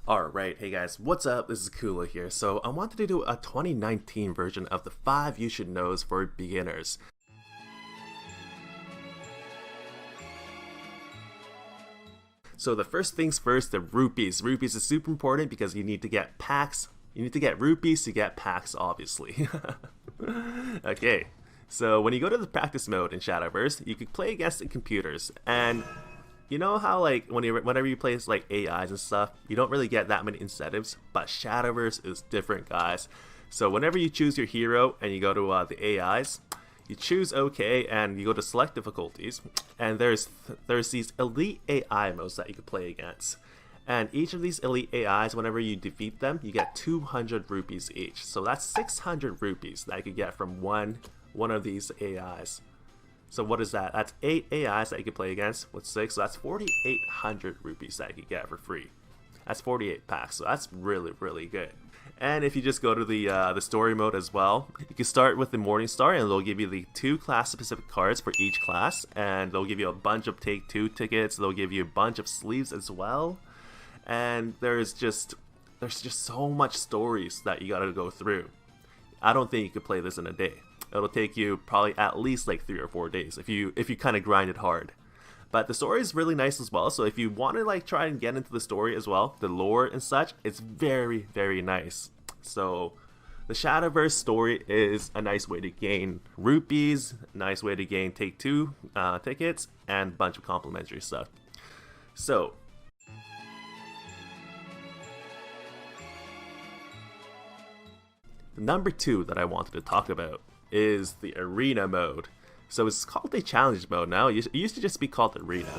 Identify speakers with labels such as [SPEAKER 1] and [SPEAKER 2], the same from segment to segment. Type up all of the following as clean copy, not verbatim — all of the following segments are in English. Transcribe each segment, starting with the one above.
[SPEAKER 1] Alright, hey guys, what's up? This is Kulo here. So I wanted to do a 2019 version of the 5 you should knows for beginners. So the first things first, the rupees. Rupees is super important because you need to get packs. You need to get rupees to get packs, obviously. Okay, so when you go to the practice mode in Shadowverse, you can play against the computers, and you know how like whenever you play like AIs and stuff, you don't really get that many incentives, but Shadowverse is different, guys. So whenever you choose your hero and you go to the AIs, you choose OK and you go to select difficulties, and there's these elite AI modes that you can play against. And each of these elite AIs, whenever you defeat them, you get 200 rupees each. So that's 600 rupees that you could get from one of these AIs. So what is that? That's 8 AIs that you can play against with 6. So that's 4,800 rupees that you can get for free. That's 48 packs. So that's really, really good. And if you just go to the story mode as well, you can start with the morningstar, and they'll give you the 2 class-specific cards for each class, and they'll give you a bunch of Take-Two tickets. They'll give you a bunch of sleeves as well. And there's just so much stories that you gotta go through. I don't think you could play this in a day. It'll take you probably at least like 3 or 4 days if you kind of grind it hard. But the story is really nice as well. So if you want to like try and get into the story as well, the lore and such, it's very, very nice. So the Shadowverse story is a nice way to gain rupees, nice way to gain Take-Two tickets, and a bunch of complimentary stuff. So number 2 that I wanted to talk about is the arena mode. So it's called a challenge mode now. It used to just be called arena,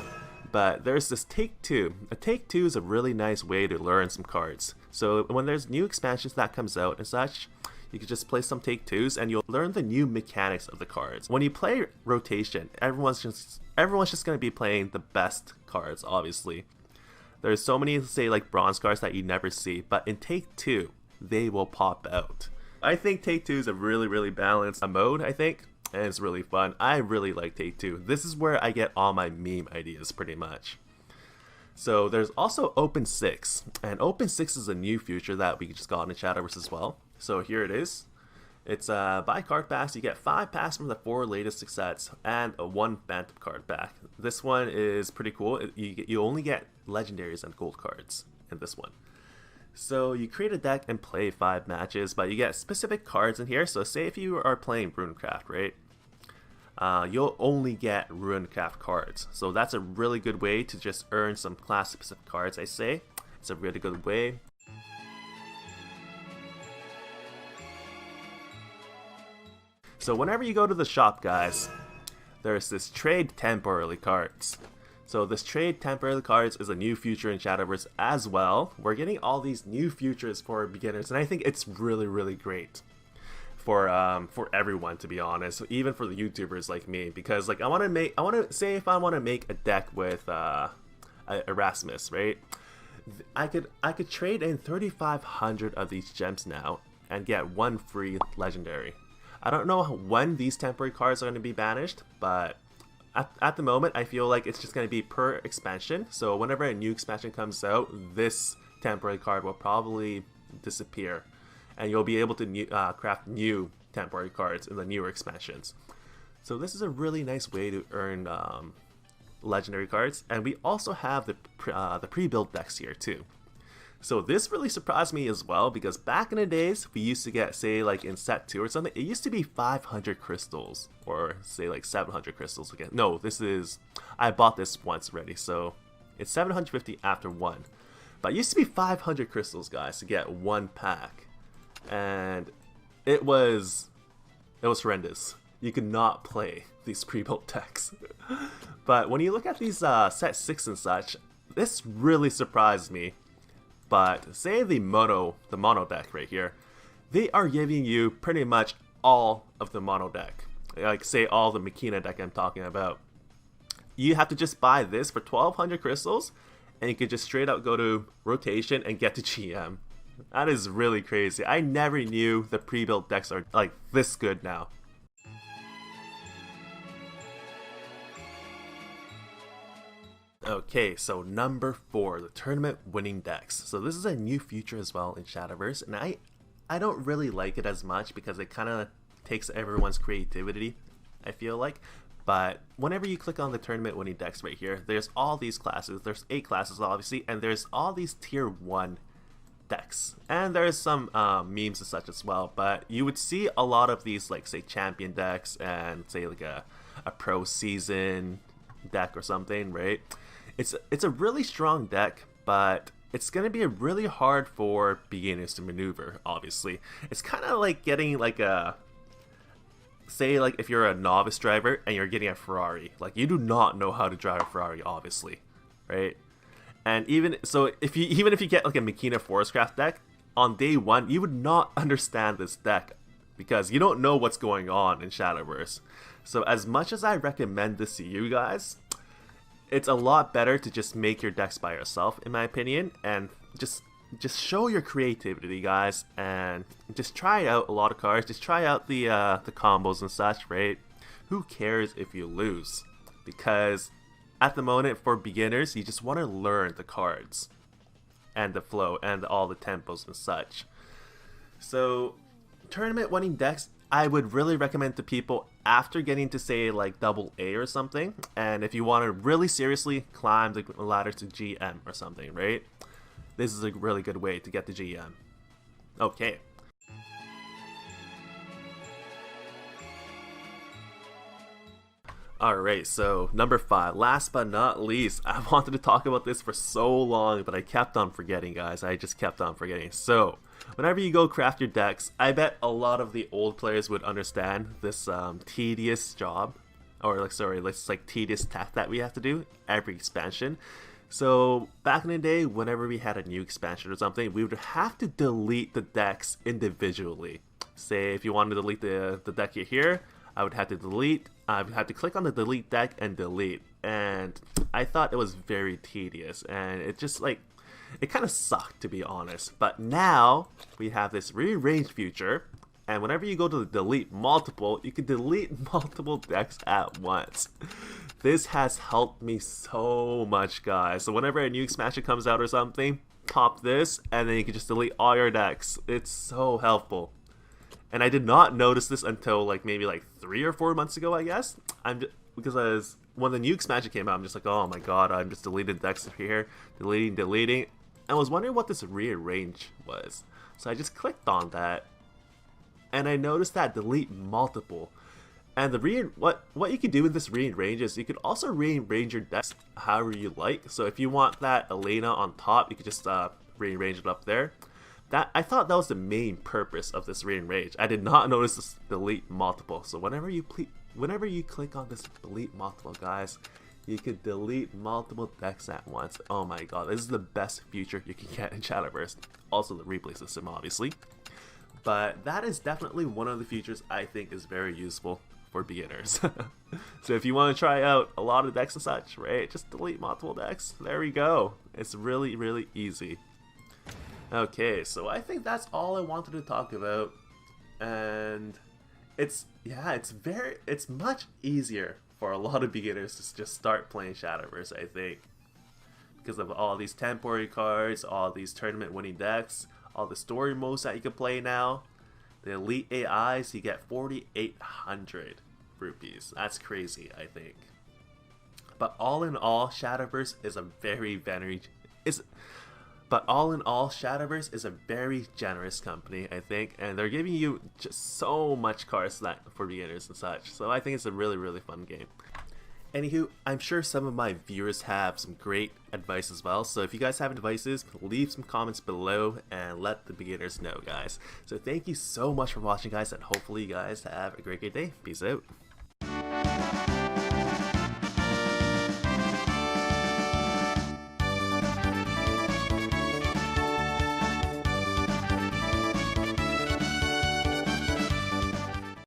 [SPEAKER 1] but there's this Take-Two. A Take-Two is a really nice way to learn some cards. So when there's new expansions that comes out and such, you can just play some Take-Twos and you'll learn the new mechanics of the cards. When you play rotation, everyone's just going to be playing the best cards, obviously. There's so many, say, like bronze cards that you never see, but in Take-Two, they will pop out. I think Take-Two is a really, really balanced mode, I think, and it's really fun. I really like Take-Two. This is where I get all my meme ideas, pretty much. So there's also Open 6, and Open 6 is a new feature that we just got in Shadowverse as well. So here it is. It's buy card packs. You get 5 packs from the 4 latest sets and a 1 Phantom card pack. This one is pretty cool. You only get legendaries and gold cards in this one. So you create a deck and play 5 matches, but you get specific cards in here. So say if you are playing Runecraft, right? You'll only get Runecraft cards. So that's a really good way to just earn some class-specific cards, I say. It's a really good way. So whenever you go to the shop, guys, there's this trade temporarily cards. So this trade temporary cards is a new feature in Shadowverse as well. We're getting all these new features for beginners, and I think it's really, really great for everyone, to be honest, even for the YouTubers like me, because like I want to say if I want to make a deck with Erasmus, right? I could trade in 3,500 of these gems now and get 1 free legendary. I don't know when these temporary cards are going to be banished, but at the moment, I feel like it's just going to be per expansion. So whenever a new expansion comes out, this temporary card will probably disappear. And you'll be able to craft new temporary cards in the newer expansions. So this is a really nice way to earn legendary cards. And we also have the pre-built decks here too. So this really surprised me as well, because back in the days, we used to get, say, like in set 2 or something, it used to be 500 crystals, or say like 700 crystals again. No, I bought this once already, so it's 750 after 1. But it used to be 500 crystals, guys, to get 1 pack. And it was horrendous. You could not play these pre-built decks. But when you look at these set 6 and such, this really surprised me. But say the mono deck right here, they are giving you pretty much all of the mono deck. Like say all the Makina deck I'm talking about. You have to just buy this for 1,200 crystals, and you could just straight out go to rotation and get to GM. That is really crazy. I never knew the pre-built decks are like this good now. Okay, so number 4, the tournament winning decks. So this is a new feature as well in Shadowverse, and I don't really like it as much because it kind of takes everyone's creativity, I feel like. But whenever you click on the tournament winning decks right here, there's all these classes. There's 8 classes obviously, and there's all these tier 1 decks. And there's some memes and such as well, but you would see a lot of these, like say champion decks and say like a pro season deck or something, right? It's a really strong deck, but it's going to be really hard for beginners to maneuver, obviously. It's kind of like getting like a, say like if you're a novice driver and you're getting a Ferrari. Like you do not know how to drive a Ferrari, obviously, right? And even so, even if you get like a Makina Forestcraft deck, on day 1, you would not understand this deck because you don't know what's going on in Shadowverse. So as much as I recommend this to you guys, it's a lot better to just make your decks by yourself, in my opinion, and just show your creativity, guys, and just try out a lot of cards. Just try out the combos and such, right? Who cares if you lose? Because at the moment, for beginners, you just want to learn the cards and the flow and all the tempos and such. So tournament winning decks, I would really recommend to people after getting to say like double A or something, and if you want to really seriously climb the ladder to GM or something, right? This is a really good way to get to GM. Okay. Alright, so number 5, last but not least, I wanted to talk about this for so long, but I kept on forgetting, guys. I just kept on forgetting. So, whenever you go craft your decks, I bet a lot of the old players would understand this tedious job, or like, sorry, this like tedious task that we have to do every expansion. So, back in the day, whenever we had a new expansion or something, we would have to delete the decks individually. Say, if you wanted to delete the deck here, I would have to delete. I would have to click on the delete deck and delete, and I thought it was very tedious, and it just like, it kind of sucked, to be honest. But now we have this rearrange feature, and whenever you go to delete multiple, you can delete multiple decks at once. This has helped me so much, guys. So whenever a new expansion comes out or something, pop this, and then you can just delete all your decks. It's so helpful. And I did not notice this until like maybe like 3 or 4 months ago, I guess. Because when the new expansion came out, I'm just like, oh my god, I'm just deleting decks here, deleting. I was wondering what this rearrange was. So I just clicked on that, and I noticed that delete multiple. And the what you can do with this rearrange is you could also rearrange your decks however you like. So if you want that Elena on top, you could just rearrange it up there. I thought that was the main purpose of this rearrange. I did not notice this delete multiple. So whenever you click on this delete multiple, guys, you can delete multiple decks at once. Oh my god, this is the best feature you can get in Shadowverse. Also the replay system, obviously. But that is definitely one of the features I think is very useful for beginners. So if you want to try out a lot of decks and such, right, just delete multiple decks. There we go. It's really, really easy. Okay, so I think that's all I wanted to talk about, and it's much easier for a lot of beginners to just start playing Shadowverse, I think, because of all these temporary cards, all these tournament winning decks, all the story modes that you can play now. The elite AIs, you get 4,800 rupees. That's crazy, I think. But all in all, Shadowverse is a very Shadowverse is a very generous company, I think, and they're giving you just so much cards for beginners and such. So I think it's a really, really fun game. Anywho, I'm sure some of my viewers have some great advice as well, so if you guys have advices, leave some comments below and let the beginners know, guys. So thank you so much for watching, guys, and hopefully you guys have a great day. Peace out.